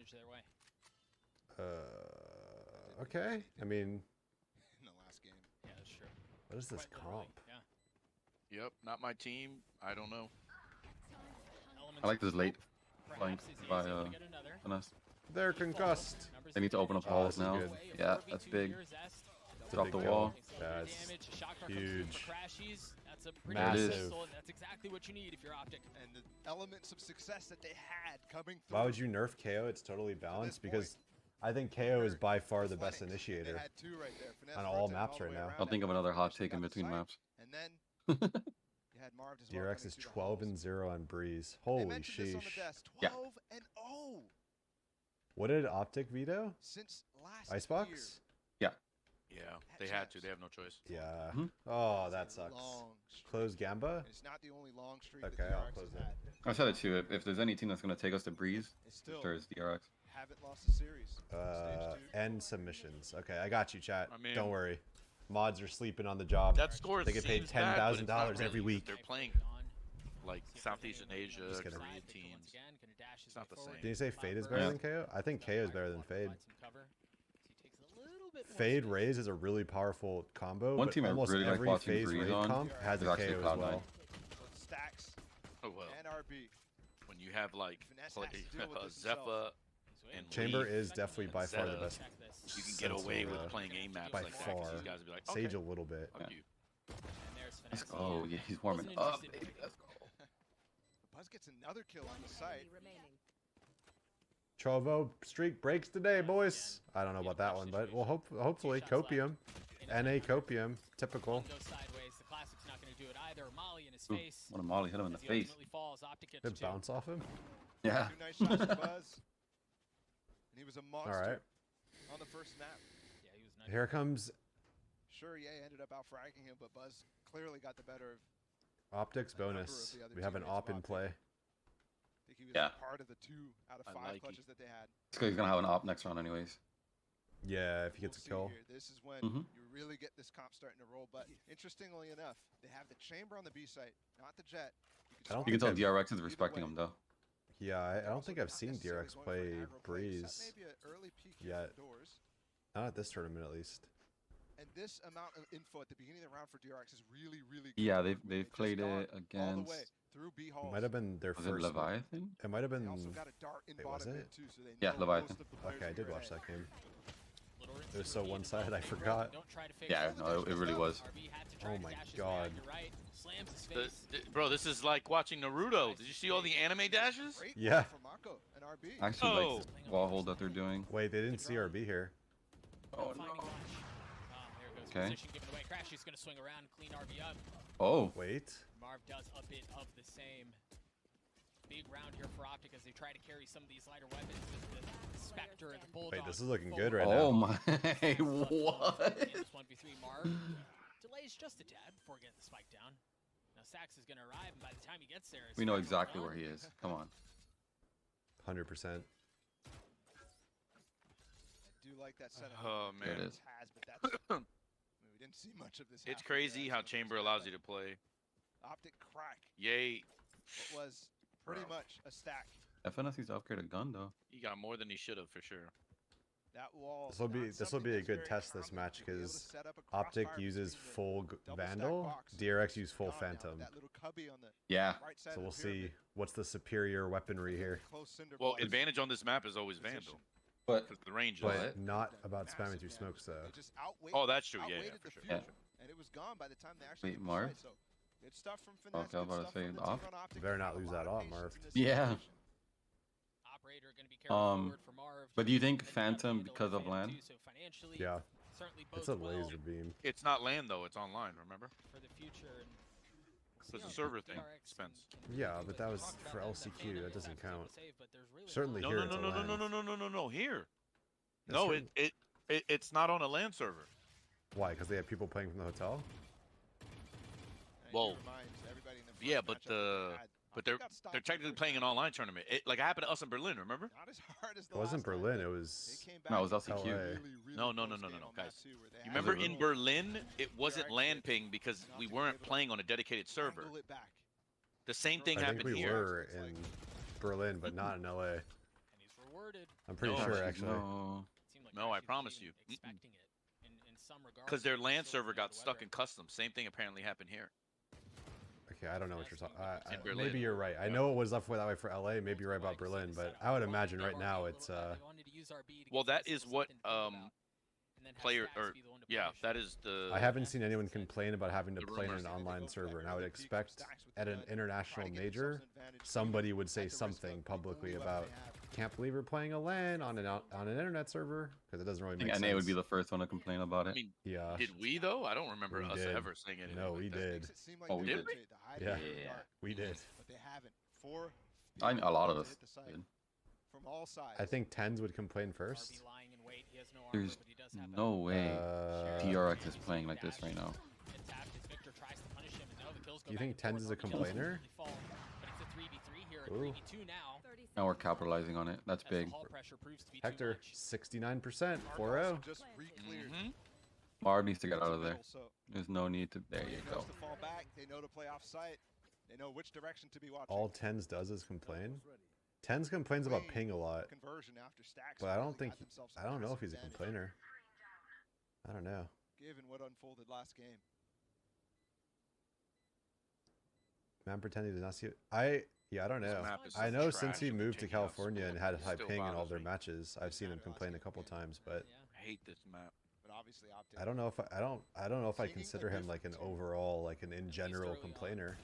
advantage their way. Okay. I mean, in the last game. Yeah, that's true. what is this Quite literally, comp? Yeah. Yep, not my team. I don't know. Elements I like this of late hope. flank Perhaps is by able to get another. Finesse. They're concussed. Numbers They need to open up Oh, walls this is now. good. Yeah, that's big. Drop big the kill. wall. Yeah, it's huge. That's a pretty Massive. pistol, and that's exactly what you need if you're OpTic. And the elements of success that they had coming through. Why would you nerf KO? It's totally balanced because I think KO is by far the best Flanks. initiator They had two right there. Finesse on all rotating maps the right way now. around I'll think that of another hot actually take in got the between site. maps. And then you had Marv as well DRX coming is through the 12 halls. and 0 on Breeze. They Holy mentioned this on the sheesh. desk, Yeah. 12 and 0 What did OpTic veto? since last Icebox? year. Yeah, they had to. They have no choice. Yeah. Mhm. Oh, that It's a sucks. long streak. Close Gamba? And it's not the only long streak Okay, that I'll DRX close has had. I said it too. If there's any team that's gonna take us to Breeze, They for still sure it's DRX. haven't lost a series. Stage 2. End submissions. Okay, I got you, chat. I mean- Don't worry. Mods are sleeping on the job. That score They get paid seems bad, but it's not $10,000 every really. week. They're playing like Southeast Asia, Just kidding. Korean teams. It's not the same. Did you say Fade is better Yeah. than KO? I think KO is better than Fade. Fade Fade Raze is a really powerful combo, One but team I almost really like every watching phase Breeze raid on comp has is a actually KO as Cloud9. well. Stacks Oh well. and RB. When you have like Finesse play, has to deal with this Zephyr and Chamber Leaf, is definitely by far the Zeta, best. you can get away with Sentinel, playing aim maps by like that. 'Cause far. these guys would be like, Sage okay, a little bit. fuck you. Let's go. Yeah, he's warming up, baby. Let's go. Buzz gets another kill on the site. Trovo streak breaks today, boys. I don't know about that one, but we'll hopefully Copium. NA Copium. Typical. Sideways. The classic's not going to do it either. Molly in his Ooh, face. what a molly hit him in the As he face. ultimately falls, OpTic gets Did two. bounce off him? Yeah. 2 nice shots for Buzz. And he was a monster Alright. on the first map. Yeah, he was nice. Here comes Sure, yeah, ended up out fragging him, but Buzz clearly got the better of. OpTics A number bonus. of the other We have an teammates op of in OpTic. play. I think he was Yeah. part of the 2 out of I 5 like clutches it. that they had. It's good. He's gonna have an op next round, anyways. Yeah, if he We'll gets a see kill. here. This is when Mhm. you really get this comp starting to roll. But interestingly enough, they have the chamber on the B site, not the jet. I don't You can tell I've- DRX is Either respecting way. him though. Yeah, I don't Also think I've not seen necessarily DRX going for an play aggro play. Breeze. Set maybe an early peek here yet. from doors. Not at this tournament, at least. And this amount of info at the beginning of the round for DRX is really, really good. Yeah, They they've just played gone it all the way against. through B It halls. might have been their Was it first. Leviathan? It might have They also been. got a dart in Wait, was bottom it? mid too, so they Yeah, know Leviathan. most of the players Okay, I who did are watch ahead. that game. Little rinse It was and so repeat. one-sided, I Don't forgot. try to fake Yeah, it. no, it really was. RB had to try Oh to my dash his God. way to right, slams his The- face. bro, this is like watching Naruto. Did you see all the anime dashes? Great Yeah. from Mako and RB. I actually Oh. like this wall hold that they're doing. Wait, they didn't see RB here. Oh Finding no. Clutch. There goes Okay. position given away. Crashy's going to swing around and clean RB up. Oh. Wait. Marv does a bit of the same. Big round here for OpTic as they try to carry some of these lighter weapons with the Spectre and the Bulldog. Wait, this is looking good right Oh now. my. What? In this 1v3, Marv delays just a tad before getting the spike down. Now Sax is going to arrive, and by the time he gets there, We know exactly where he is. Come on. 100%. I do like that setup. Oh, There it man. is. Has, but that's, I mean, we didn't see much of this. It's happen crazy there, how so it's Chamber good, allows but you to play. OpTic crack. Yay. What was pretty Bro. much a stack. FNS needs to upgrade a gun though. He got more than he should have for sure. That wall. This will be not a something good that's very test this common match to be able to 'cause set up a OpTic crossfire uses between the full double-stack Vandal. box. DRX use full Gone now, Phantom. That little cubby on the Yeah. right side So of we'll the pyramid. see what's the superior weaponry here. Close cinder Well, blocks advantage on this map is always position. Vandal. But Because the range is. But not about Massive spamming through damage. smokes though. They just outweighed, Oh, that's true. Yeah, outweighted yeah, for the sure. future, Yeah. and it was gone by the time they actually Wait, hit the Marv? site, so good stuff from Finesse. Okay, I was good about to stuff say from the off. team on OpTic. You better not A lose lot that of off, patience Marv. in this Yeah. situation. Operator going to be careful forward for Marv. but do you think They've got to Phantom handle because of Phantom LAN? too, so financially, Yeah, certainly it's bodes a well laser beam. It's not land though. It's online. Remember? for the future. And So it's a see server how thing. DRX Expense. can Yeah, do but it. that We was talked about for that in LCQ, Phantom that doesn't Attack was able count. to save, but there's really Certainly not No, here no, it's no, a no, no, LAN. no, no, no, no, no. Here. That's No, certain- it's not on a LAN server. Why? Because they have people playing from the hotel? And Whoa. he reminds everybody in the Yeah, first but matchup that they had. but OpTic they're got stopped they're the technically first playing an time. online tournament. Like it happened to us in Berlin. Remember? Not as hard as the It wasn't last time, Berlin. but It they was. came No, it was back LCQ. LA. really No, no, no, close no, no, game no, on that guys. too, where they You had remember to in really Berlin, it wasn't DRX LAN did ping because enough we to be weren't able to playing on a dedicated server. angle it back. The same thing I think happened we here. were in Berlin, but not in LA. And he's rewarded converted. I'm pretty No, sure, actually, actually. No. Seemed like No, they're I actually promise even you. expecting it in some regards. Because their They're LAN still server under got the stuck weather. in custom. Same thing apparently happened here. Okay, I don't know what you're talking. In Berlin. Maybe you're right. I know it was left that way for LA. Maybe you're right about Berlin, but I would imagine right now it's Well, that is what player or yeah, that is the. I haven't seen anyone complain about having to The play in rumors. an online server, and I would expect at an international major, somebody would say something publicly about, can't believe we're playing a LAN on an internet server, because it doesn't really I make think sense. NA would be the first one to complain about I it. mean, Yeah. did we though? I don't remember We us did. ever saying anything. No, like we that. did. Oh, we did? Yeah. Yeah. We did. But they haven't. Four I a lot of us hit the site did. from all sides. I think Tens would complain first. RB lying in wait. He has no armor, There's but he does have no way Uh, DRX is playing like this right now. Intact as Victor tries to punish him, and now the kills go You back think and Tens is a forth. Kills complainer? completely fall, but it's a 3v3 here, a Ooh. 3v2 now. Now we're capitalizing on it. That's As the big. hall pressure proves to be too Hector, much. 69%, Argos 4-0. just re-cleared. Mhm. Marv needs to get out of there. So There's no need to. There he you knows go. to fall back. They know to play off site. They know which direction to be watching. All Tens does is complain. Tens complains about ping a lot, Conversion after stacks. but I don't really think got themselves I don't know if some he's a advantage, complainer. I don't know. Given what unfolded last game. Man pretending to not see it. Yeah, I don't This know. map is I so know trash, since he it'll moved to continue us, California and but had it high still ping in all bothers their me. matches, I've seen him complain a couple times, but I hate this map. But obviously I don't know if I don't know if I Taking a consider him like an different team. overall, like an in least general early on. complainer.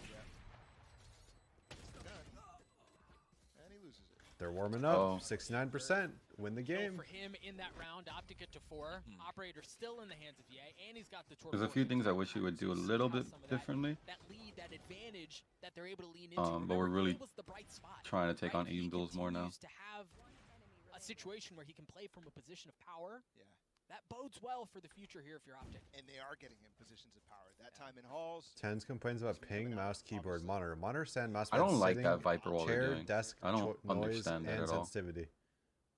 And he loses it. They're warming up. Oh. 69%. Win the So game. for him in that round, OpTic to 4. Operator still in the hands of Ye, and he's got the There's a few things I wish he would do a little bit Some of differently. That lead, that advantage that they're able to lean into. But we're Remember, really Ye was the bright spot, trying to take right? on If he Angels more now. continues to have a situation where he can play from a position of power, Yeah. that bodes well for the future here if you're OpTic. And they are getting him positions of power. That time in halls. Tens complains about ping, mouse, keyboard, monitor. Monitor, stand, mouse, I don't pad, like sitting, that Viper wall they're chair, doing. desk, I don't noise, understand that and at all. sensitivity.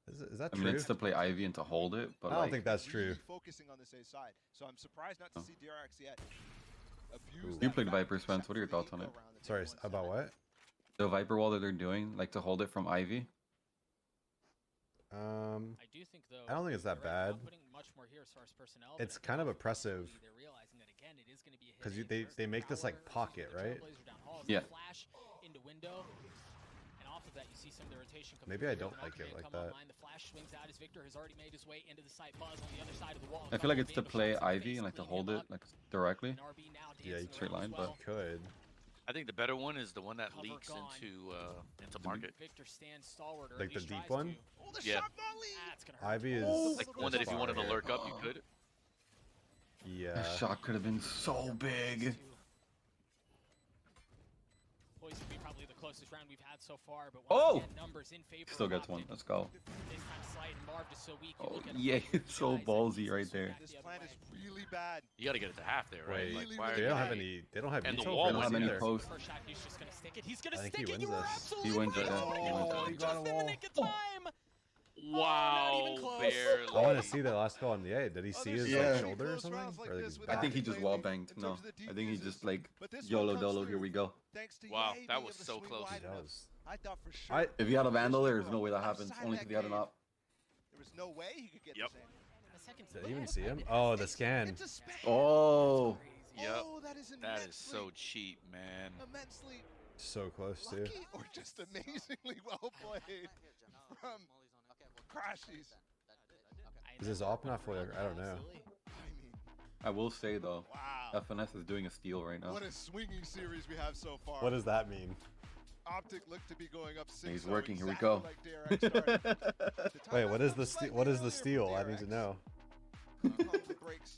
Is that I true? mean, it's to play Ivy and to hold it, but I don't like, think that's true. Really focusing on this A side. So I'm surprised not to Oh. see DRX yet. Abuse Ooh. that You played fact Viper, except Spence. What are your for the thoughts on eco it? round that they Sorry, won about Saturday. what? the Viper wall that they're doing, like to hold it from Ivy. I do think though. I don't think it's that you're right, bad. not putting much more here as far as personnel, but It's I think kind of also oppressive. they're realizing that again, it is going to be a hit Because in they first. make this like Power pocket, versus the right? Trailblazer down hall. Yeah. Flash into window. And off of that, you see some of the rotation come Maybe through I here, don't but like it Ultimate like come that. online. The flash swings out as Victor has already made his way into the site. Buzz on the other side of the wall. I feel like it's to Vandal play shots in the Ivy face, and like to cleaning hold him it up. like directly. And RB now Yeah, dancing straight around line, as but- well. Could. I think the better one is the one that Cover leaks gone. into market. Victor stands stalwart, or Like at the least deep tries one? to. Oh, the Yeah. shot volley! That's gonna hurt. Ivy is Like the one that if you wanted to fire. lurk up, you could. Yeah. That shot could have been so big. Poised to be probably the closest round we've had so far, but Oh! once again, numbers in favor Still of gets one. OpTic. Let's go. This time Slight and Marv just so weak. You Oh, look at yeah, him, it's so guys, and ballsy he's right just there. back This the other plan way. is really bad. You got to get it to half there, right? Wait, Like, Really, why really They are don't you- have any. They don't have And the veto wall for was this in either. post. First shot, he's just gonna stick it. He's gonna I think stick he it. wins You were this. absolutely He wins it, right. yeah. He wins Oh, it. He got just a in the wall. nick of time. Wow, not even close. barely. I want to see the last goal on the A. Did he see his Yeah. like, shoulder or something? Or, like, his I back? think he just wall banged. No, I think he just like YOLO dolo. Here we go. Thanks to Wow, Ye that being was able to so swing close. wide That enough. was- I thought for sure. I- If he had a vandal, there's no way that happens. Only if he had an op. There was no way he could get Yep. this in. The second Did I even see him? Oh, the scan. It's a special. Oh, Yep. Oh, that is That is so immensely, cheap, man. immensely So close too. lucky or just amazingly well played from Crashies. Is this op not fully? I don't know. Absolutely. I mean, I will say though, wow. FNS is doing a steal right now. What a swinging series we have so far. What does that mean? OpTic looked to be going up 6. He's working, here we exactly go. Like DRX started. The Wait, timeout what is comes the slightly what is the earlier steal? from I need to DRX. know. The breaks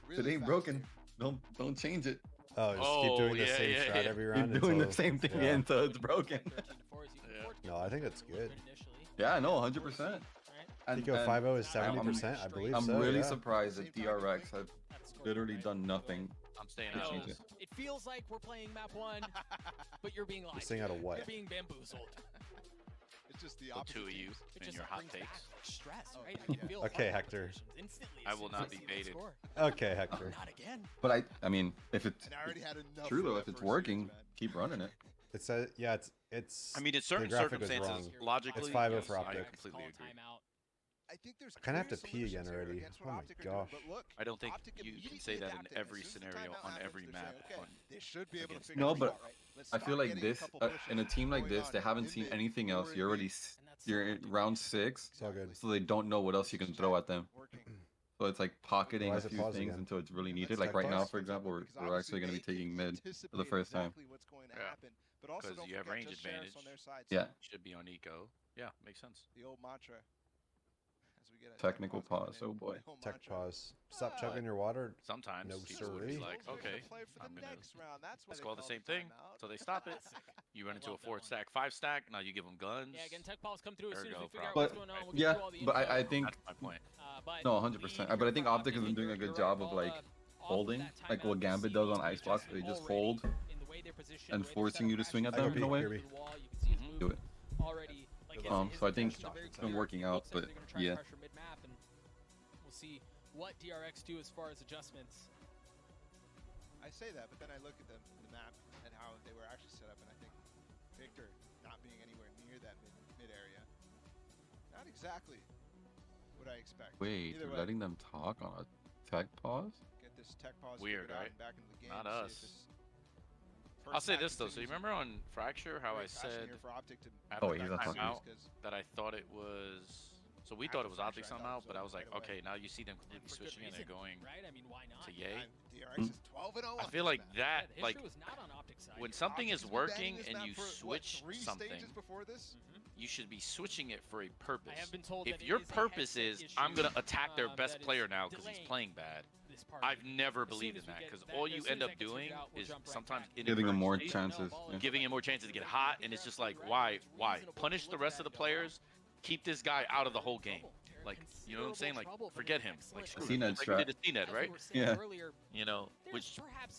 It really ain't fast broken. here. Don't change it. Oh, just Oh, keep doing the yeah, same yeah, strat yeah. every round. Keep doing the until- same thing yeah. until it's broken. 13 to 4 is you can Yeah. afford to No, get I think that's good. initially. Yeah, no, 100%. Right? Pico 5-0 is 70%, I believe I'm so. really yeah. surprised Same that time DRX have That's scored, literally right? done nothing. I'm staying to out. change it. It feels like we're playing map 1, but you're being lied. You're saying out of what? You're being bamboozled. It's just the The opposite. two of you teams. It and just your hot brings takes. back stress, Oh, right? I can feel Okay, heart Hector. palpitations instantly I as will soon as not I be see that baited. score. Okay, Hector. Not again. But I mean, if it's And I already had enough. true for though, that if it's first working, series, man. keep running it. It says, yeah, It's. I mean, in certain the graphic was circumstances, wrong. logically, It's 5-0 for I OpTic. completely agree. I think there's I kind of have to clear pee again solutions here already. against Oh what my OpTic are doing, gosh. but look, I don't think OpTic you can immediately say that in adapted. every As soon as the scenario timeout on happens, every they're map. saying, okay, they should be able to against figure No, this but out, right? Let's I feel start like getting a this couple in a pushes team like going this, on they haven't in seen mid, anything else. or in You're already B. you're in round 6, It's all good. so they don't know what else you can throw at them. Working. So it's like pocketing Why a is it few paused things again? until it's really And needed. let's Like check right now, pause. for example, Because we're actually going to be obviously taking they mid can for the first time. exactly what's going to Yeah. happen, but also 'Cause don't you have forget range just sheriffs advantage. on their side. Yeah. Should be on eco. Yeah, makes sense. The old mantra. As we get a Technical coming pause. in, Oh boy. the old Tech mantra. pause. Stop Ah. chugging your water. Sometimes No, people would be sirree. like, Those are gonna okay, play for the I'm gonna next round. That's why let's they call the call same thing. timeout. So they stop it. You run into a love that 4 one. stack, 5 stack. Now you give them guns. Yeah, again, tech balls come through as There soon we as we go, figure out But what's going on. We'll get yeah, through all the but info. I think That's my point. But no, the 100%. But I here think for OpTic has been and doing a you're good right, job of ball, like off of holding, that like timeout, what Gambit you does on see Ice Blocks. They just already hold in the way they're positioned, and the way they're forcing set you up, to swing at I go them in a peek, way. Kirby. to the wall, you can see his Do it. already. Like his So I think intentions are very it's been clear. working It out, looks like but they're gonna try yeah. to pressure mid-map, and we'll see what DRX do as far as adjustments. I say that, but then I look at the map and how they were actually set up, and I think Victor not being anywhere near that mid area, not exactly what I expect. Wait, Either you're way, letting them talk on a tech pause? get this tech pause Weird, figured out right? and back into the game. Not see if us. this I'll first say half this though. So you continues. remember on Fracture how I Great passion said here for OpTic to after Oh, that he's not talking. timeout 'cause that I thought it was. So we thought it was After OpTic Fracture, I thought somehow, it was but I was over like, right away. okay, now you see them completely For good switching and they're reason, going right? I mean, why not? to Yay. DRX is 12-0 I on feel this like map. that, Yeah, the like history was not on OpTic side. when here. something OpTic is has been banning working this and map you for, switch what, 3 something, stages before this? you should be switching it for a purpose. I have been told If that your it is a purpose headset is issue, I'm gonna attack their that best is player now because he's delaying playing bad, this part. I've never As soon believed as in we that get because that- all as you soon end as up that gets figured doing out, we'll is jump right sometimes back. Giving them more inadvertently chances. Yeah. giving him more chances to get hot, and it's just like, why? Punish the rest of the players, keep this guy out of the whole game. Like, you know what I'm saying? Like, forget him. Like, screw him. CNED Like we did strat. to CNED, right? Yeah. You know, which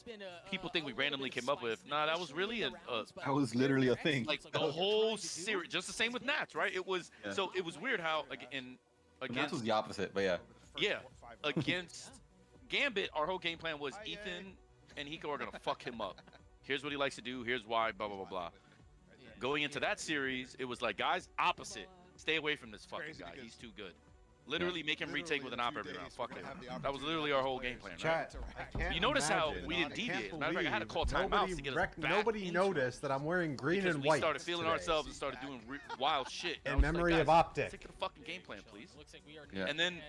people People think we randomly came up with. Nah, that was really That was literally a thing. like the whole series. Just the same with Nats, right? It was Yeah. so it was weird how like in That against was the opposite, but yeah. Over the first Yeah, 5 rounds. against Gambit, our whole game plan was Ethan and Hiko are gonna fuck him up. Here's what he likes to do. Here's why. Blah blah blah blah. Going into that series, it was like, guys, opposite. Stay away from this fucking Crazy guy. because- He's too good. Literally make him retake with an op every round. Fuck him. That That was literally our whole game plan, right? Chat, I can't You notice how imagine. we didn't I deviate. can't Matter of fact, I had to call believe timeouts to get us back Nobody into noticed that I'm wearing green because and we white started feeling today. ourselves and started doing wild shit. In I was like, memory of guys, OpTic. stick to the fucking game plan, please. Yeah. And then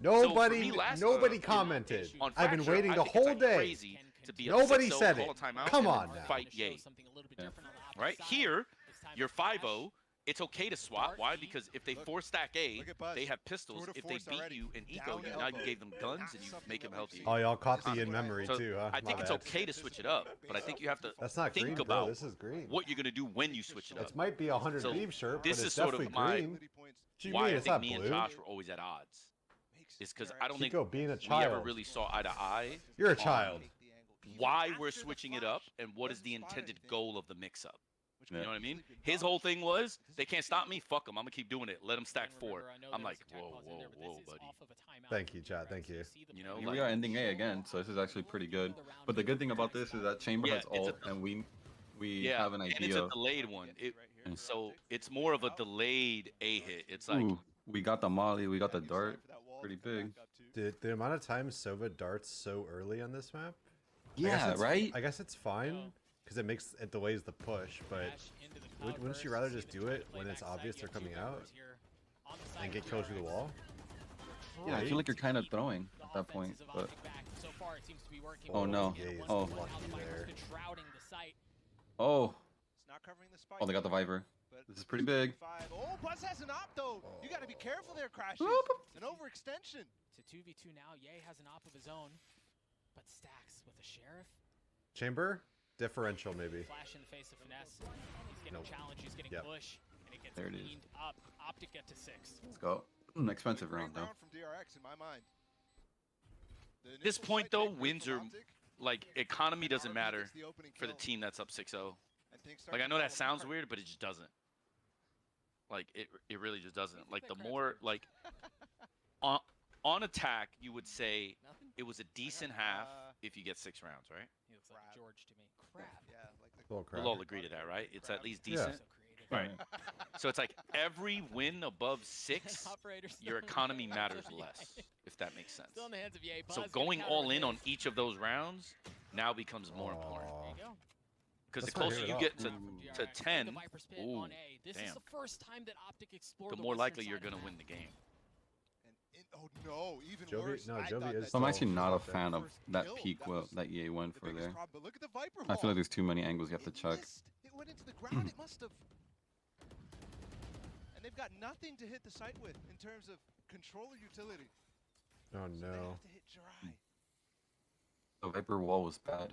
Nobody, me last- nobody on commented. on I've been Fracture, waiting I the think it's, whole like, day. crazy to be up Nobody 6-0, said call it. a timeout, Come and on then now. fight Yay. Right here, you're 5-0. It's okay to swap. Why? Because if they Look. 4-stack A, Look at Buzz. they have pistols. 2 to If they 4 beat already. you in Down eco, the now you elbow. gave them guns Not and you something make them that we've healthy. seen. Oh, y'all caught the Constantly. in memory So too, huh? I think My it's bad. okay to switch it up, but I think you have to That's not think green, bro. about This is green. what you're gonna do when you switch it up. It might be a 100 So, Leave shirt, this but is it's sort of definitely my- green. What do you Why mean I it's think not me and blue? Josh were always at odds is because I don't think Hiko being a we ever child. really saw eye to eye You're a on child. why we're switching it up and what is the intended goal of the mix-up. You know what I mean? His whole thing was, they can't stop me, fuck them, I'm gonna keep doing it, let them stack 4. I'm like, whoa, whoa, whoa, buddy. Thank you, chat. Thank you. You know, We like, are ending A again, so this is actually pretty good. But the good thing about this is that Chamber Yeah, has it's a- ult, and we yeah, have an and it's idea. a delayed one. So it's more of a delayed A hit. It's like, Ooh, we got the molly, we got the dart. Pretty big. Did the amount of times Sova darts so early on this map? Yeah, right? I guess it's fine because it delays the push, but wouldn't you rather just do it when it's obvious they're coming out and get killed through the wall? Yeah, I feel like you're kind of throwing at that point, but oh no. Yay is Oh. lucky there. Oh, It's not covering the spike. oh, they got the Viper. But This is pretty big. 5. Oh, Buzz has an op though. You got to be careful there, Crashes. An overextension. To 2v2 now, Yay has an op of his own, but stacks with a sheriff. Chamber differential maybe. Flash in the face of finesse. He's getting Nope. challenged. He's getting Yep. push, and it gets There it is. cleaned up. OpTic get to 6. Let's go. Expensive Great round though. from DRX in my mind. The this initial point fight though, back wins from are, OpTic, like, economy doesn't RB matter gets the opening for the kill, team that's up 6-0. and things start Like, I to know that fall sounds apart. weird, but it just doesn't. Like, it really just doesn't. think Like, they the cracked more, it? like, on attack, you would say Nothing? it was a decent half if you get 6 rounds, right? He looks like Crap. George to me. Crap. Yeah, like the Little crap. We'll all agree to that, right? It's at least Yeah. decent. So Right. So it's like every win above 6, your economy matters less, if that makes sense. Still in the hands of EA. So going all in on each of those rounds now becomes more important. There you go. Because the That's not closer here you at get all. to 10, ooh, This damn. is the first time that OpTic explored the the more western likely side you're of going to the win map. the game. Oh no, even Jovi- worse. no, I Jovi thought is that I'm still actually not a Optic. fan of first that kill, peak that was that EA went the for biggest there. problem. But look at the Viper I feel ball. like there's too many angles you have to check. Missed. It went into the ground. It must have. And they've got nothing to hit the site with in terms of controller utility. Oh So they no. have to hit dry. The Viper wall was bad.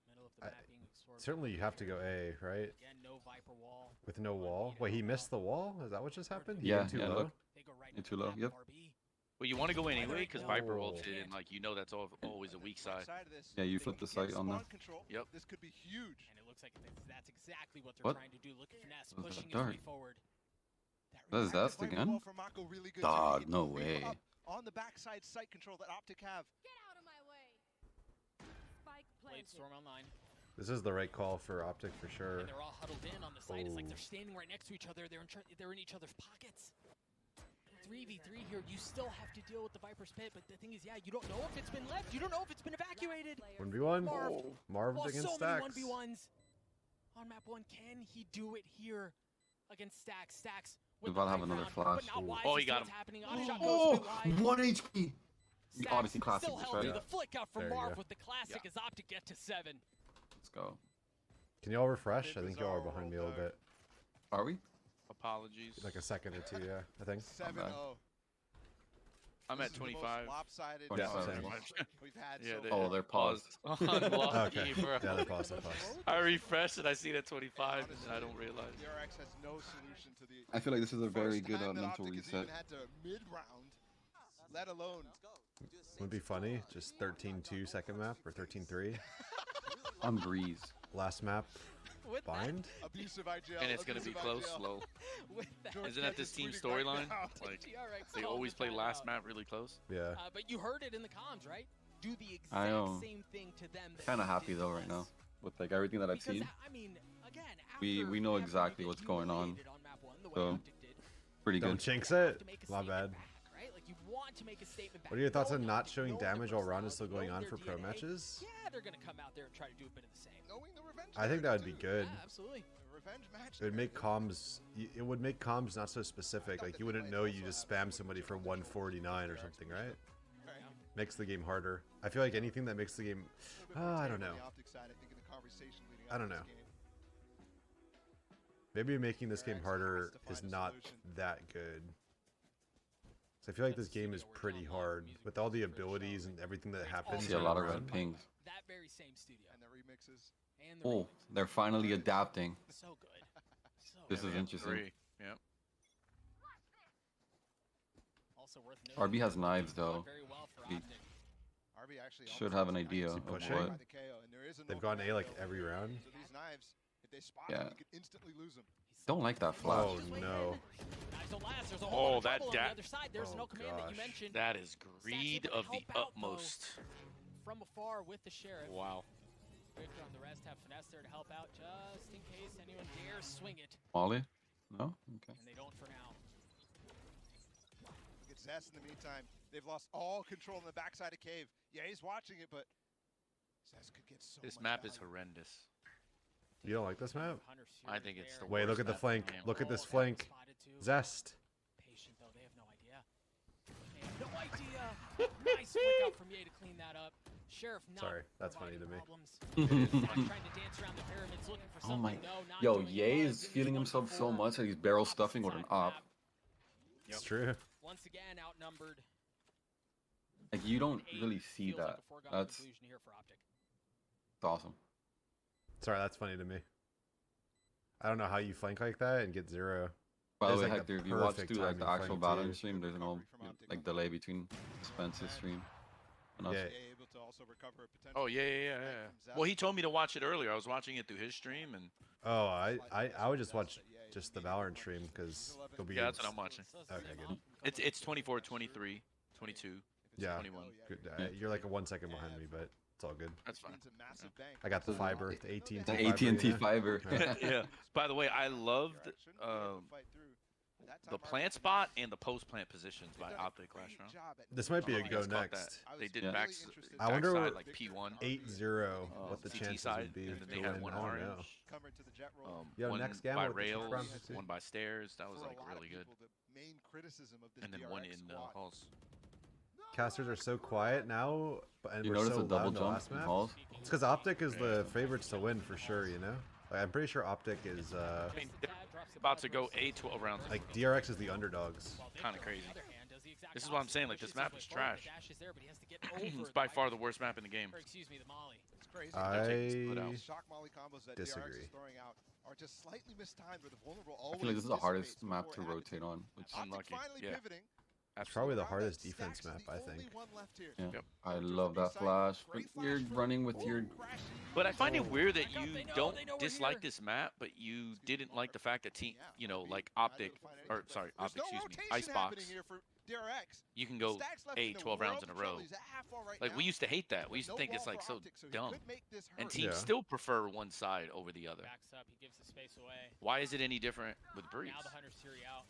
Middle of the map being explored. Certainly you have to go A, right? Again, no Viper wall. With no wall. Wait, he missed the wall? Is that what just happened? He Yeah, went too yeah, low? look. They go right You're into too the low, map, yep. RB. Well, you want to go in anyway because Viper Oh. ulted and like you know that's always a weak side. Side of this, Yeah, you they flip the can get sight on there. spawn control. Yep. This could be huge. And it looks like that's exactly what they're What? trying to do. Look at Finesse Was pushing that his way dark? forward. That is reactive Zest Viper again? ball from Mako really good too. Dog, He can no creep way. up on the backside sight control that OpTic have. Get out of my way. Spike Blade planted. Storm online. This is the right call for Optic for sure. And they're all huddled in on the side. It's like Oh. they're standing right next to each other. They're in each other's pockets. 3v3 here. You still have to deal with the Viper's pit, but the thing is, yeah, you don't know if it's been left. You don't know if it's been evacuated. 1v1. Marv. Marv Oh, against so Stacks. many 1v1s. On map 1, can he do it here against Stacks? Stacks with Val the have high another ground, flash. but not Ooh. wise Oh, as he to got what's him. happening. Oddshot Oh, goes a bit wide. 1 HP. The Stacks Odyssey Classic still was healthy. right. The flick out from There you Marv go. with the classic as OpTic get to 7. Let's go. Can y'all refresh? I Bit think y'all are bizarre behind me a roll, little bit. Are we? Apologies. Like a second or two, yeah, I think. 7-0. I'm This at is the most 25. lopsided 27. game we've had Yeah, so they- far. Oh, they're paused. Unlucky, Okay. bro. Yeah, they paused, they paused. I refreshed and I see it at 25 Honestly, and I don't realize. DRX has no solution to the I feel like this is a very first good time that mental OpTic has reset. even had to mid-round, let alone Would be funny. Just 13-2 second map or 13-3. On Breeze. Last map. With that, Bind. abusive IGL. And it's going to be abusive close, IGL. slow. with that, George Isn't that Kent this is team's tweeting right storyline? now. Like, DRX they calls always the play last timeout. map really close. Yeah. But you heard it in the comms, right? Do the exact I same thing to them. that Kind of you happy did though to right us. now with like everything that I've Because seen. I mean, again, We after know having exactly you what's get going on. humiliated map 1, the way So, OpTic did, Pretty Don't good. jinx you have it. to make a My statement bad. back, right? Like you want to make a statement back. What are your thoughts on Knowing not OpTic, showing knowing their damage while run is personality, still going knowing on their for pro DNA, matches? Yeah, they're gonna come out there and try to do a bit of the same. Knowing the revenge I think that would be narrative, good. Yeah, absolutely. too. A revenge match It would make narrative. comms. It would make comms not so specific. Like you wouldn't know you just spam somebody for 149 or something, right? Makes the game harder. I feel like anything that makes the game. A little bit I more don't tame on know. the OpTic side, I think, in the conversation leading I up don't to know. this game. Maybe making this game DRX harder has is to find a not solution. that good. So I feel like this game is pretty hard with all the abilities and everything that I happens. see a lot of around. red pings. That very same studio. And the remixes. And the Oh, remix. they're finally adapting. So good. So This good. is interesting. 3. Yep. Also worth noting, RB has that knives, it's gone though. very well for He- OpTic. RB actually Should almost have an has idea knives of by what- the KO, and there is an They've open gone A like window. every round. So these knives, if they spot Yeah. them, you could instantly lose them. Don't like that flash. Oh no! Knives don't last. There's a Oh, whole lot of that trouble on the da- other side. There's Oh, no command that you gosh. mentioned. That is greed able to of the help out, though. utmost. From afar with the sheriff. Wow. Victor on the rest have Finesse there to help out just in case anyone dares swing it. Molly? No? Okay. And they don't for now. Look at Zest in the meantime. They've lost all control in the backside of Cave. Yeah, he's watching it, but Zest could get so This much map is value. horrendous. You don't like this map? Hunter's I here think it's there. the Wait, look worst at the map flank. in the game. Look at this Oh, that flank. spotted too. Zest. Patient though, they have no idea. They have no idea. Nice flick out from Ye to clean that up. Sheriff not Sorry, that's funny providing to me. problems. Not trying to dance around the pyramids looking for Oh something. my. No, not Yo, doing it. Ye Well, is Jimmy's feeling one himself for so four. much that he's barrel Opposite stuffing with side an of the op. map. It's true. Once again, outnumbered. Like, you don't Eight really see feels like that. a foregone That's conclusion here for OpTic. awesome. Sorry, that's funny to me. I don't know how you flank like that and get 0. By the There's, way, like, the Hector, if you watch perfect through like the timing actual flank, Valorant too. stream, there's no like delay between Spence's stream and us. Yeah. Able to also recover a potential Oh, yeah. from Zest. Well, he told me to watch it earlier. I was watching it through his stream, and Oh, I would just watch just the Valorant stream because it'll be. yeah, that's what I'm watching. Okay, good. It's 24, 23, 22, Yeah. 21. Oh, yeah. Good. Yeah. You're like a 1 second behind me, but It's all good. That's fine. Means a massive bank. I got the fiber, the AT&T The fiber. AT&T yeah. fiber. Yeah. By the way, I loved the plant spot and the post plant positions by OpTiC last round. This might be I a don't know if go you guys caught next. that. They did Yeah. I wonder backside, what like P1. 8-0, what the CT chances side, would be and then to they had win. one I don't orange. know. Yo, One next by gamma with the rails, front. one by stairs. That was For a like lot of really good. people, the main criticism of this And then DRX one in squad. halls. Casters are so quiet now, and You we're notice so a double loud in the jump last in map. halls? It's because OpTic is the favorites to win for sure, you know? Like, I'm pretty sure OpTic is, I mean, they're about to go 12 rounds. like, DRX is the underdogs. Kind of crazy. This is what I'm saying. Like, this map is trash. It's by far the worst map in the game. Excuse me, the molly. It's crazy. I Shock molly combos that DRX disagree. is throwing out are just slightly mistimed, where the vulnerable I feel like this is the always hardest dissipates map before to it rotate happens. on. Which OpTic Unlucky. finally Yeah. pivoting. It's probably the Around hardest that, defense Stacks map, the I only think. one left here. yeah, Yep. I love that flash. But you're running with your. But I find it weird that you They know don't we're dislike here. this map, but you didn't like the fact that you know, like OpTic, or sorry, OpTic, excuse me, Icebox, you can go 12 rounds in a row. Like, we used to hate that. We used to think it's like so dumb. And teams Yeah. still prefer one side over the other. Backs up, he gives the space away. Why is it any different with Breeze? Now the Hunter's Fury out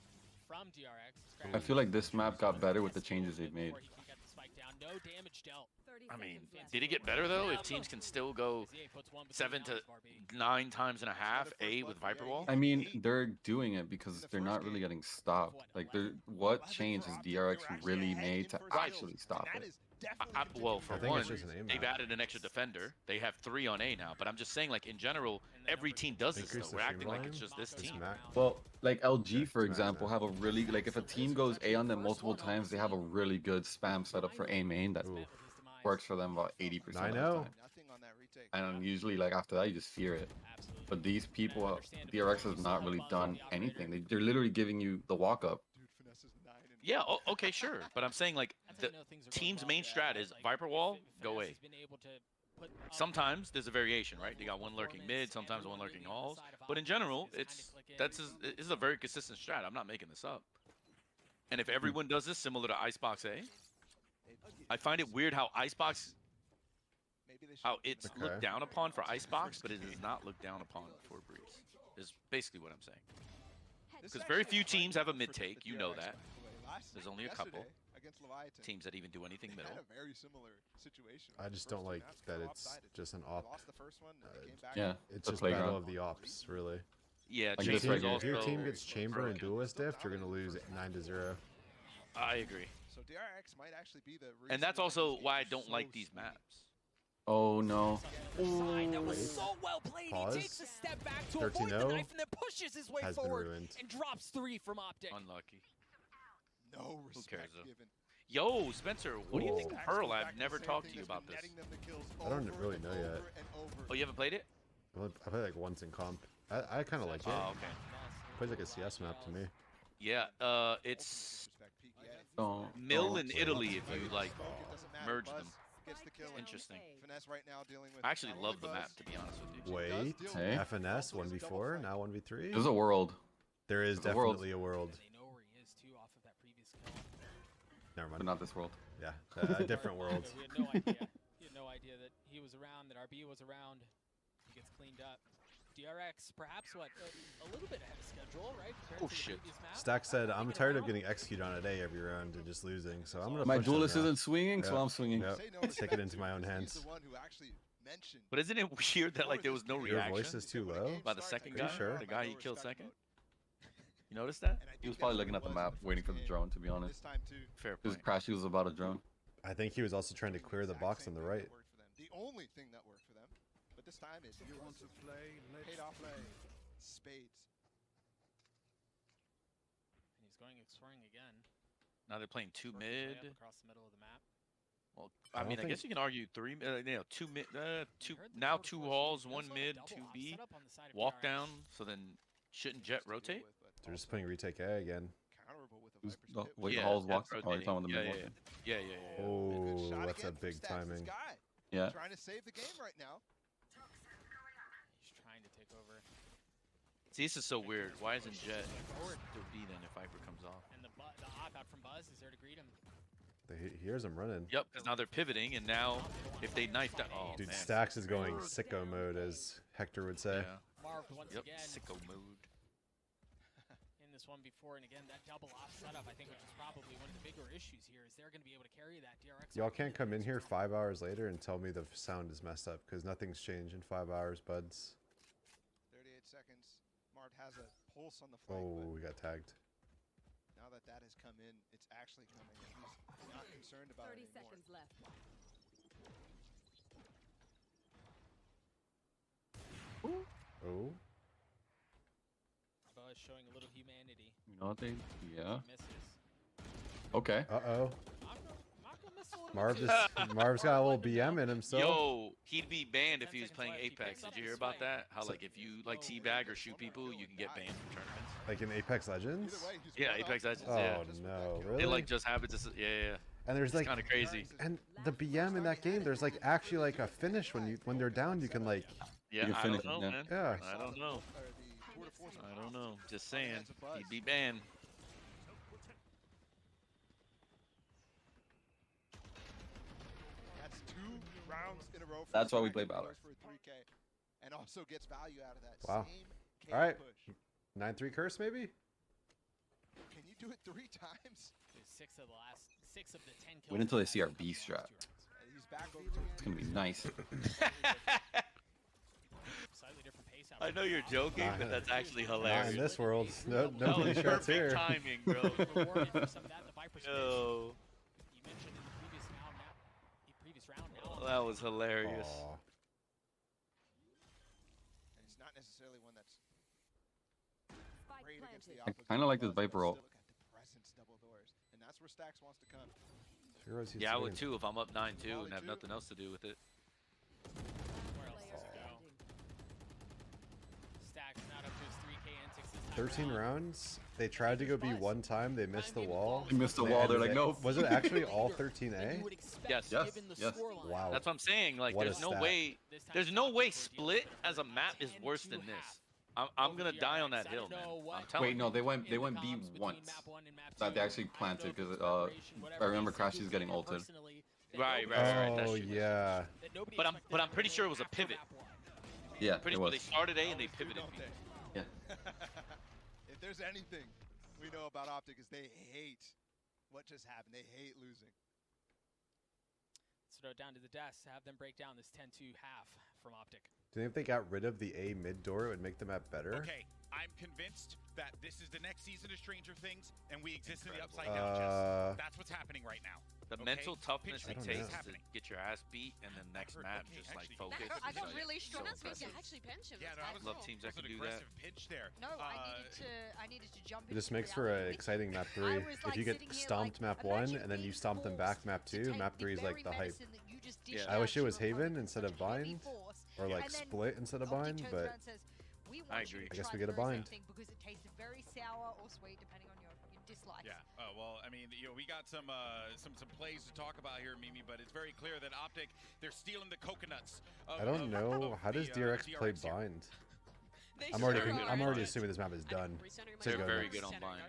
from DRX. I feel like this map got better with the changes they've made. Before he can get the spike down. No damage dealt. I mean, did it get better though? If teams can still go ZA puts one between 7 the to eyes, Barbie. 9 times and a half A with Viper Wall? I mean, they're doing it because they're not really getting stopped. Like, what change has DRX really made to actually stop it? Well, for I think one, it's just an aim they've map. added an extra defender. They have 3 on A now. But I'm just saying, like, in general, every team does this Increase though. the We're acting like it's streamline. just this This team. map. Well, like LG, for it's example, max have a really, like, if a team goes A on them multiple times, they have a really good spam setup for A main that Ooh. works for them about 80% of the 9-0. time. Nothing on that retake. And usually, like, after that, you just fear it. Absolutely. But these people, DRX has not really done anything. They're literally giving you the walk up. Dude, finesse is 9 and Yeah, okay, sure. But I'm saying, like, That's the how you know things are going team's well. main strat is Like, Viper Wall, go Finesse A. has been able to put up Sometimes there's a variation, right? They got one lurking mid, sometimes one lurking halls. But in general, it's this is a very consistent strat. I'm not making this up. And if everyone does this similar to Icebox A, I find it weird how Icebox, maybe they should how it's Okay. looked down upon for Icebox, but it is not looked down upon for Breeze. Is basically what I'm saying. This Because is very actually few a teams hard have a one mid for take, the you know DRX, that. by the way. There's only a couple Yesterday, against Leviathan, teams that even do anything they middle. had a very similar situation. I with the just first don't two like maps that go it's lopsided. just an They op. lost the first one, and they came back. Yeah, It's the just playground. battle of the ops, really. Yeah, Like, Just Chamber's regular. if your also team gets Chamber and broken. Duelist diff, you're gonna lose 9-0. I agree. So DRX might actually be the reason And that's why also these why I games are don't like so these sweet. maps. Oh no. That was Wait. so well played. Pause. He takes a step back to avoid the 13-0 knife and then pushes his way has been forward ruined. and drops 3 from OpTic. Unlucky. No respect cares, though? given. Yo, Spencer, what do you think of Stacks Pearl? goes I've back to never the same talked thing to you that's about been this. netting them the kills I don't over really and know yet. over and over. Oh, you haven't played it? I played like once in comp. I kind of like it. Oh, okay. Plays like a CS map to me. Yeah, it's Respect PKA. Don't. Mill don't in say Italy that. if you like Smoke, it doesn't matter. merge Buzz them. gets the kill. Interesting. Finesse right now dealing with I actually not love only the map, Buzz, to be honest with you. Wait, Hey. FNS 1v4, now 1v3. There's a world. There is there's a world. definitely a world. They know where he is too off of that previous kill. Never But mind. not this world. Yeah, a different world. We had no idea. He had no idea that he was around, that RB was around. He gets cleaned up. DRX, perhaps what, a little bit ahead of schedule, right? compared Oh, to the shit. previous map. Stack said, I'm Taking it tired of out. getting executed on a day every round and just losing, so I'm gonna My push them duelist now. isn't swinging, so Yeah. I'm swinging. Yep. Say no Take respect it into to my him, own because hands. He's the one who actually mentioned. But isn't it weird that like there was no Your reaction voice is too When the low. game by the starts, second I Are you guy? sure? The guy he no killed respect second? mode. You noticed that? And I He was think probably that's looking what at the it map, was waiting for first the game. drone, to be This honest. time too. Fair His play. crash was about a drone. I think he was also trying to clear the Exact box same on the thing right. that worked for them. The only thing that worked for them. But this time it's You want to play? paid off play. Spades. And he's going exploring again. Now they're playing 2 Working his way mid. up across the middle of the map. Well, I I mean, don't I guess think- you can argue 3, 2 mid, 2 Heard the now crowd 2 push. halls, Feels 1 like a mid, double 2 op B. setup on the side of Walk DRX. down, so then shouldn't Jet rotate? They're just playing retake A again. Counterable with a Who's Viper's the- pit. wait, Yeah, Hall's yeah, walk. Oh, you're rotating. talking about the Yeah, mid yeah, walk. yeah, yeah, yeah, yeah. Oh, Good shot that's a again from big Stacks. This timing. guy Yeah. trying to save the game right now. He's trying to take over. See, this is so weird. Why isn't Jet Forward. still B then if Viper comes off? And the op out from Buzz is there to greet him. I He hears him running. Yep, because now they're pivoting, and now if they knife down, oh Dude, man. Stacks is going sicko mode, as Hector would say. Yeah. Marv once Yep, again sicko mode. in this one before, and again that double off setup I think which is probably one of the bigger issues here is they're going to be able to carry that DRX. Y'all can't come in here 5 hours later and tell me the sound is messed up, because nothing's changed in 5 hours, buds. 38 seconds. Marv has a pulse on the flank. Oh, but we got tagged. now that that has come in, it's actually coming in. He's not concerned about 30 it anymore. seconds left. Oh. Buzz showing a little humanity. You know what they? Yeah. Misses. Okay. Uh-oh. Mako missed a little Marv bit just, Marv's got a little BM in himself. Yo, he'd be banned if he was 10 playing seconds left. He Apex. picks Did up you the hear about swing. that? How like if you like teabag or shoot people, you can get banned from tournaments. Like in Apex Legends? Either way, he's Yeah, one up. Apex Legends. Oh, Yeah, no, it really? like just happens. Yeah. And there's It's like, kind of crazy. and the BM in that game, there's like actually like a finish when they're down, you can like, Yeah, can I finish don't it, know, yeah. man. yeah. I don't know. Or the Tour de Force of I don't Ops. know. Just Oh, yeah, saying, it's a buzz. he'd be banned. That's 2 rounds in a row. For That's why we Stacks. play He Valor. goes for a 3K and also gets value out of that Wow. same KO Alright. push. 9-3 curse maybe? Can you do it 3 times? There's 6 of the last 6 of the 10 kills. Wait until they see our in B the last strat. 2 rounds. He's back over to It's gonna be nice. Slightly different pace out I right know you're now. joking, Nah, but that's actually Not hilarious. in this world. No, That nobody was shuts perfect here. timing, bro. Rewarded for some of that, the Viper Smash. Yo, You mentioned in the previous round now. that was hilarious. Aw. And it's not necessarily one that's Spike great against the planted. opposite. kinda like this buzz, but Viper ult. still look at the presence double doors. And that's where Stacks wants to come. Heroes he's Yeah, I would getting- too if I'm up 9-2 and Volley have two. nothing else to do with it. Where else does it go? Stacks not up to his 3K antics this time 13 around. rounds. They tried to go B one time. They missed the wall. They missed the They wall. They're ended like, it. nope. Was it actually all Than you 13A? would expect Yes. given the Yes. scoreline. Wow. That's what I'm saying. Like, What a there's no stat. way. This time There's no Stacks way is dealing split with as a map is 10 worse to than half this. I'm over gonna the die on DRX. that I hill, don't man. know what I'm telling Wait, no, you. they went in the B comms between once. map 1 and map That 2. they actually I don't know planted if because it's preparation, I whatever it remember is, Crashy's I getting think ulted. personally that Right, nobody right, right. That's Oh true. yeah. that nobody But I'm expected pretty to sure it win was a after pivot. map 1. Yeah, Pretty it sure was. they started A and they Always do, pivoted don't B. they? Yeah. If there's anything we know about OpTic is they hate what just happened. They hate losing. Let's throw it down to the desk, have them break down this 10-2 half from OpTic. Do you think if they got rid of the A mid door, it would make the map better? Okay, I'm convinced that this is the next season of Stranger Things, and we exist in the upside down chess. That's what's happening right now. The Okay? mental toughness Pitch it I don't takes know. to happening. get your ass beat and then next heard- map okay, just like actually, focus. that- I is, got like, really so strong. That's meant to impressive. actually pinch him. Yeah, That's no, I quite was Love cool. teams that was can an do that. aggressive pitch there. No, I needed to jump It just into makes for an reality. exciting map I 3. was, If like, you get sitting here, stomped like, map 1 imagine and then you being stomp them back forced map to 2, take map 3 is like very the hype. medicine that you just dished I wish it out to was your Haven opponent with instead such of heavy bind, force, or like and then split instead of Optic bind, turns but around and says, "We want I you to agree. I guess try we get a the very same bind. thing because it tasted very sour or sweet depending on your dislikes." Yeah. Well, I mean, we got some plays to talk about here, Mimi, but it's very clear that OpTic, they're stealing the coconuts. I don't know. How does DRX play here. bind? They I'm sure already are. I'm already assuming this map is done. They're go very next. good on blind.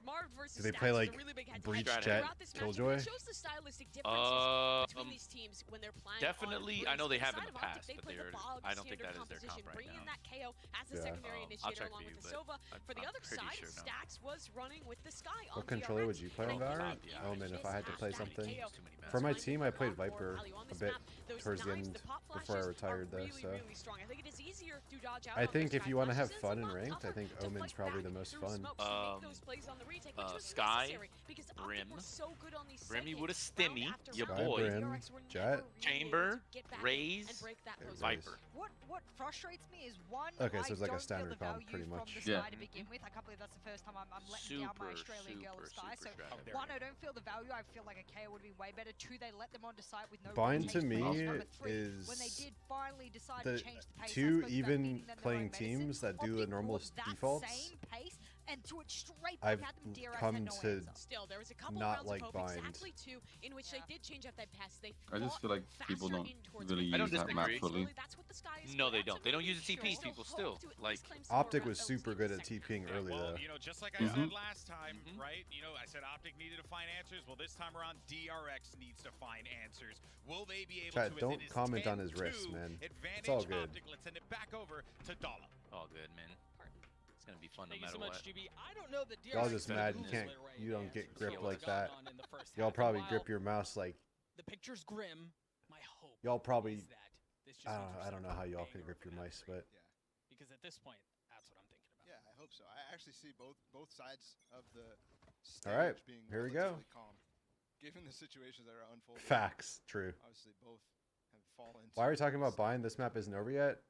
Marv versus Do they Stacks play is a like really big head-to-head Breach Strat Jet throughout this matchup, Killjoy? and it shows the stylistic differences between these teams when they're playing Definitely, on I know they Bren's have in side the of OpTic, past, they but play the they're. bog I don't think standard that is their composition, comp right bringing in now. that KO as the Yeah. secondary I'll initiator check along for you, with the but Sova. For the I'm other pretty side, sure no. Stacks was running with the Sky on What controller would DRX. you play on and Valorant? he Oh man, if I had to play finished something. KO. Too many maps. For my Finding team, I the played round for Viper Ali on a this bit map. Those towards the knives, end the pop before I flashes retired, are though. really, So really strong. I think it is easier to dodge out I on think those if you want to have flashes, fun it's in a lot ranked, I think tougher to Omen's fight probably back the most through fun. smokes to make those plays on the retake, which was Sky, necessary because OpTic Brim, was so good on these Brimmy seconds, with a round stimmy, after your round. Sky, boy. Brim, DRX were Jet, never really able Chamber, to get back in Raze, and break that close Viper. What frustrates me is one. Okay, so I it's like a don't standard feel the comp, value pretty from much. the Yeah. Sky to begin with. I can't believe that's the first time I'm letting down my Australian girl of Sky. So strategy. one, I don't feel the value. I feel like a KO would be way better. Two, they let them onto site with no Bind to rotation. me Number three, is when they did finally decide the to change the pace, two that's even beating them their playing own medicine. teams that do the OpTic normal brought that defaults. same pace and threw it straight I've back at them. DRX come had no to answer. Still, there was a couple not rounds like of hope, bind. exactly two, in which they did change up that pass. They I just feel like people faster don't in towards really mid. I don't use that map disagree. fully. That's what the Sky is No, good they at, don't. so They don't maybe use the TPs, still people hope still. to at Like, least claim some more OpTic was rounds, at super least good in at the second TPing half. early Well, though. you know, just like I Mhm. said last time, right? You know, I said OpTic needed to find answers. Well, this time around, DRX needs to find answers. Will they be able Chat, to? don't comment on his wrists, man. It's all good. OpTic. Let's send it back over to Dala. all good, man. It's gonna be fun no Thank you matter so much, what. GB. I don't know that Y'all DRX just is mad gonna you lose can't, later right you now. don't get So gripped what's like going that. on in the first Y'all half? probably And grip while your mouse like the picture's grim, my hope y'all probably. is that this just I don't know how y'all can banger grip your of an mice, upgrade. but Yeah. Because at this point, that's what I'm thinking about. Yeah, I hope so. I actually see both sides of the stage all right, being here we go. relatively calm, given the situations that are unfolding. Facts, true. Obviously, both have fallen. Why are we to talking about this buying? This map isn't over yet.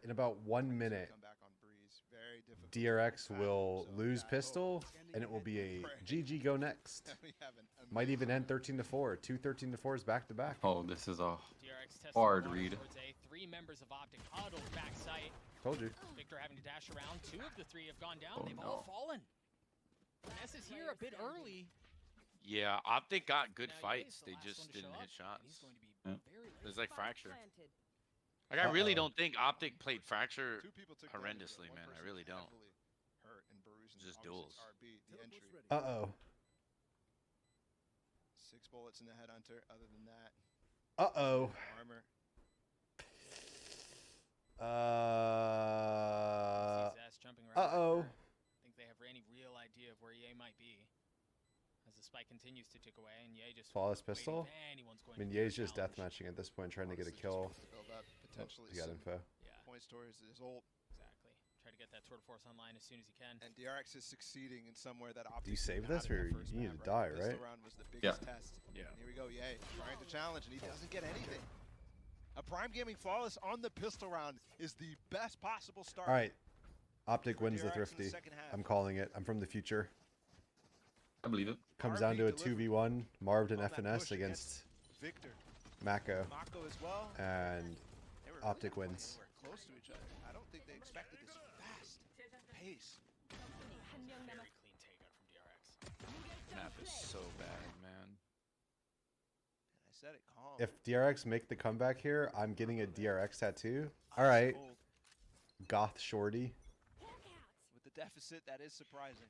In about 1 minute, come back on Breeze. Very difficult. DRX to will fathom, so lose yeah, I pistol, hope and it will be a Pray. GG go next. we have an Might even amazing end 13-4. 2 13-4s back to back. Oh, this is a DRX testing hard the water read. towards A. 3 members of OpTic huddled back sight. Told you. Victor having to dash around. 2 of the 3 have gone down. Oh, They've all fallen. Ness is here a bit early. Yeah, OpTic got good Now, Ye's fights. the They last just one to didn't show hit up, shots. and he's going to be Yeah. very There's like fracture. Like I really don't think OpTic played fracture. Two people took damage, horrendously, but one man. I person really don't. heavily hurt and bruised, and Just obviously duels. it's RB, the entry. Uh-oh. 6 bullets in the headhunter. Other than that, Uh-oh. armor. Sees S jumping around. Uh-oh. Think they have any real idea of where Ye might be. As the spike continues to tick away, and Ye just Flawless waiting pistol? if anyone's going I mean, to Ye's just challenge. deathmatching at this point, trying to get a Honestly, just kill. wants to build up potentially You got some info. Yeah, points towards his ult. exactly. Try to get that tour de force online as soon as he can. And DRX is succeeding in somewhere that OpTic Do you save did not this, in or their first you need map, to die, The pistol right? round was the biggest Yeah. test. Yeah. And here we go, Ye trying to challenge, and he doesn't get anything. A Prime Gaming Flawless on the pistol round is the best possible start. All right. OpTic for wins the DRX in Thrifty. second half. I'm calling it. I'm from the future. I believe it. Comes down to a RB 2v1. Marved and on that FNS push against Victor. Mako. Mako as well. And They were OpTic really wins. anywhere close to each other. I don't think they expected this fast pace. Very clean takeout from DRX. Map is so bad, man. And I said it calm. If DRX make the comeback here, I'm getting a DRX tattoo. All right. Cold. Goth Shorty. With the deficit, that is surprising.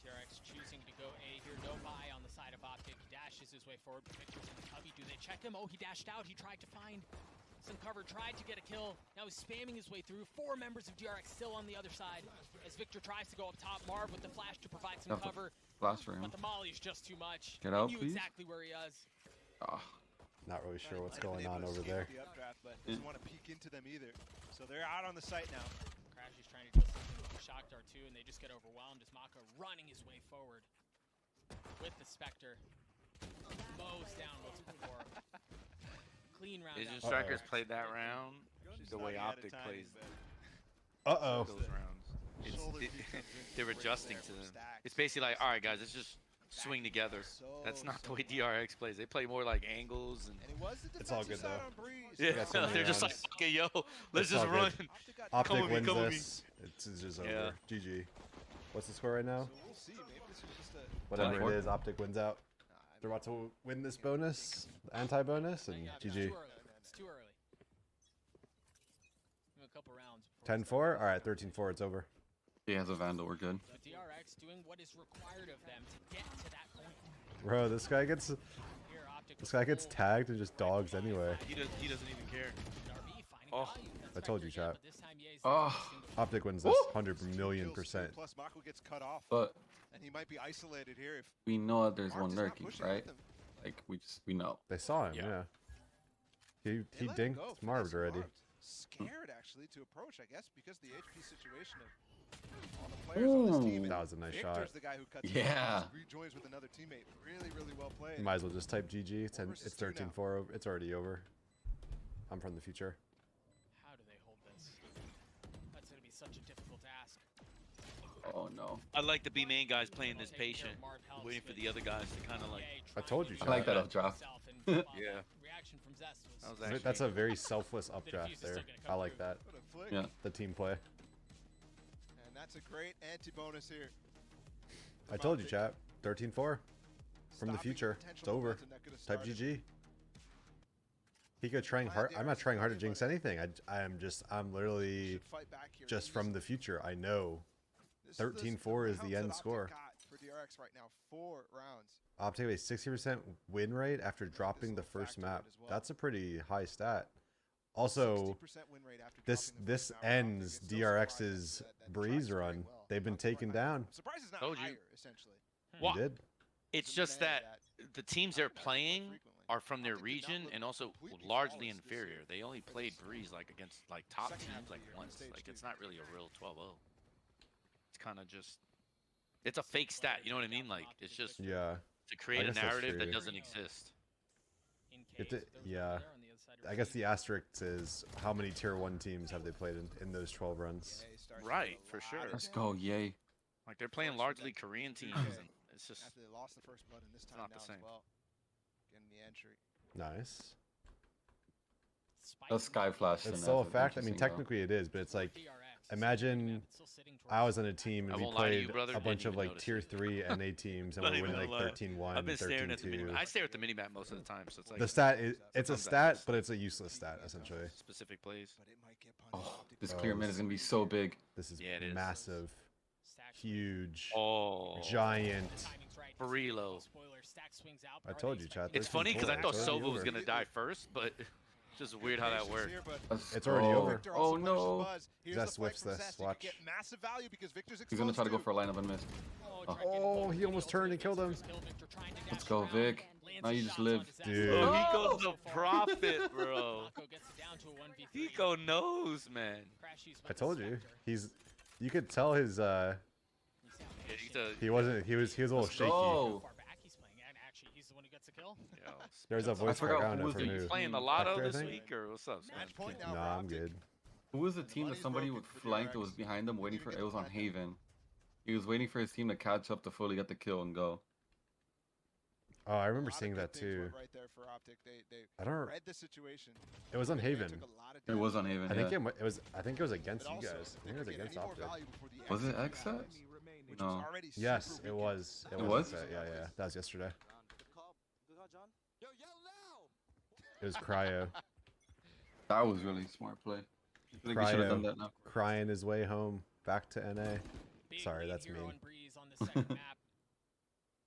TRX choosing to go A here, no buy on the side of OpTic. He dashes his way forward, but Victor's in the cubby. Do they check him? Oh, he dashed out. He tried to find some cover, tried to get a kill. Now he's spamming his way through. 4 members of DRX still on the other side. As Victor tries to go up top, Marv with the flash to provide some Got the cover. Flash for him. But the molly's just too much. Get He out, knew please. exactly where he is. Ah, Not really sure what's Might have going been on able to over escape there. The updraft, but doesn't want to peek into them either. So they're out on the site now. Crash is trying to do something with the shock dart too, and they just get overwhelmed as Mako running his way forward with the Spectre. Mows down what's before. Clean round. Asian out. Strikers played that round She's the way not out of OpTic timing, plays but Uh-oh. those rounds. shoulder It, peek comes in they're great adjusting there to for them. stacks. It's basically like, all right, guys, let's just swing together. That's not the way DRX plays. They play more like angles and. And it was the It's all defensive good, side though. on Breeze. Yeah, got so many they're just like, rounds. okay, yo, let's It's just all run. good. OpTic got OpTic Come with me, wins come with me. this. It's just Yeah. over. GG. What's the score right now? So we'll see. Maybe this is just a. Whatever 10-4. it is, OpTic wins out. They're about to win this bonus, anti-bonus, and Yeah, GG. It's too early. It's too early. Give him a couple rounds. 10-4? All right, 13-4, it's over. he has a Vandal. We're good. But DRX doing what is required of them to get to that point. Bro, this guy gets Here, OpTic this guy gets tagged and just dogs anyway. He doesn't even care. Oh, I told you, chat. Oh. OpTic wins this 100,000,000%. Plus, Mako gets cut off, But and he might be isolated here if we know that there's Mark one is not lurking, pushing right? with him. Like we know. They saw him, Yeah. yeah. He They let him dinked go, Marved finesse already. Marved. Scared actually to approach, I guess, because the HP situation of all the players on this team. and That was a nice Victor's shot. the guy who cuts Yeah. him off, rejoins with another teammate. Really, really well played. You might as well just type GG. It's versus two now. 13-4. It's already over. I'm from the future. How do they hold this? That's going to be such a difficult task. Oh no. I like the B main guys playing this patient, waiting for the other guys to kind of like. I told you, I like chat. that updraft. Yeah. Reaction from Zest was That's a very selfless updraft there. I like that. What a flick. Yeah. The team play. And that's a great anti-bonus here. I told you, chat. 13-4. From the Stopping future. potential It's over. momentum that could have Type started. GG. Hiko trying hard. I'm not trying hard to jinx Everybody. anything. I'm literally Should fight back here. just He from the future. I know. This is the 13-4 is the rounds end that score. OpTic got for DRX right now. 4 rounds. OpTic a 60% win rate after dropping the little first factor in map. as well. That's a pretty high stat. Also, 60% win rate after this dropping the first map. ends It's no surprise DRX's that breeze tracks very run. well. They've been taken down. I'm surprised it's not Told you. higher, essentially. You Well, did? it's a just man that the teams they're playing frequently. are from their OpTic did not region look and also completely largely flawless this inferior. year They only for played this Breeze like against like top second half teams of like the year on once. stage Like two. it's not really a real 12-0. It's kind of just it's a fake stat. You know what I mean? Like it's just Yeah. to create a guess that's narrative that true. doesn't exist. Yeah. I guess the asterisk is how many tier 1 teams have they played in those 12 runs? Yeah, he starts Right, with a for lot sure. of Let's talent. go, yay. Like they're playing largely Korean teams, and it's just After they lost the first blood, and this time not now the as same. well. Getting the entry. Nice. The sky flash. It's still a fact. I mean, technically it is, but it's like, imagine I was on a team I and we won't lie to you, played brother, a didn't bunch of even like notice tier it. 3 NA teams and Not we're even winning like gonna lie. 13-1, I've been staring at the 13-2. mini. I stare at the mini map most of the time, so it's like The stat is, it's a sometimes I stat, miss but it's a useless stat essentially. specific plays. But it might get punished. Oh, OpTic this will clear lose. mid is gonna be so big. This is Yeah, it is. massive, huge, Oh, giant. Barilo. I told you, chat. It's funny because I 13-4. thought It's already Sova was over. gonna die first, but it's just weird how that Patience worked. here, but Let's It's already go. over. Victor also Oh punishes no. Buzz. Here's Zest the flick whiffs from this, Zest. He could watch. get massive value because Victor's He's gonna try to go exposed for a too. lineup and miss. Oh, he almost turned and killed him. Let's go, Vic. Now you just live. Dude. Oh, Oh! Hiko's the prophet, bro. Hiko knows, man. I told you. You could tell his Yeah, he's a, he was a little Let's shaky. go. yo, There's a I voice forgot crack. I who don't know was from the- who. He's playing the lotto Hector, I this think? week, or what's up, man? Match point now No, for I'm OpTic. good. Who was the team that money's somebody broken would for flank that DRX. was behind them waiting for Didn't it? even Was on get the Haven. He was waiting for his team to catch up to fully get the kill and go. Oh, I A remember lot of seeing good that things too. went right there for OpTic. They I don't. read the situation. It was on They Haven. took a lot of It was on damage. Haven. I think Yeah. it was. I think it was against But you also, guys. I if think they it was could get against any more OpTic. value before the Was it exit Exa? happens, which No. was already Yes, super it weak. was. It was? Yeah. That was yesterday. It was Cryo That was really smart play. I think we should have done that now. crying his way home back to NA. Sorry, that's mean.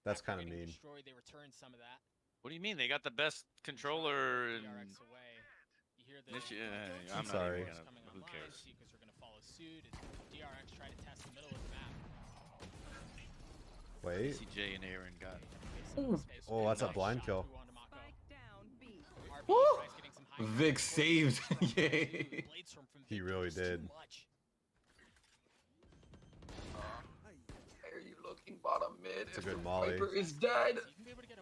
That's kind of mean. What do you mean? They got the best controller and this, yeah, I'm not sorry. even gonna, who cares? Wait. CJ and Aaron got. Oh, that's a blind kill. Woo! Vic saved. Yay. He really did. Why are you looking bottom mid? It's a if good the molly. Viper is dead.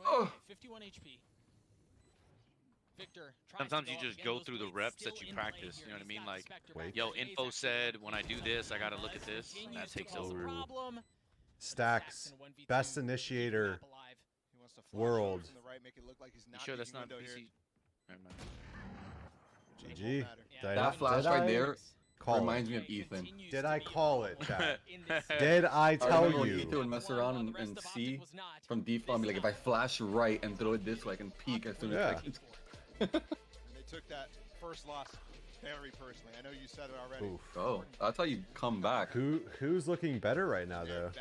Oh. 51 HP. Victor, Sometimes you just go through the reps that you practice. You know what I mean? Like, Wait. yo, info said when I do this, I gotta look at this. And that takes over. Stacks, best initiator. He wants to flash World. from the right, make it look like he's You not sure that's peeking not window here. VC? Never mind. It won't GG. matter. Did I That not- flash did right I there call reminds it? me of Ethan. Did I call it, chat? Did Did I I tell remember when you? Ethan would mess around and see from default and be like, if I flash right and throw it this way, I can peek as soon as I Yeah. can. And they took that first loss very personally. I know you said it already. Oof. Oh, that's how you come back. Who's looking better right now, though?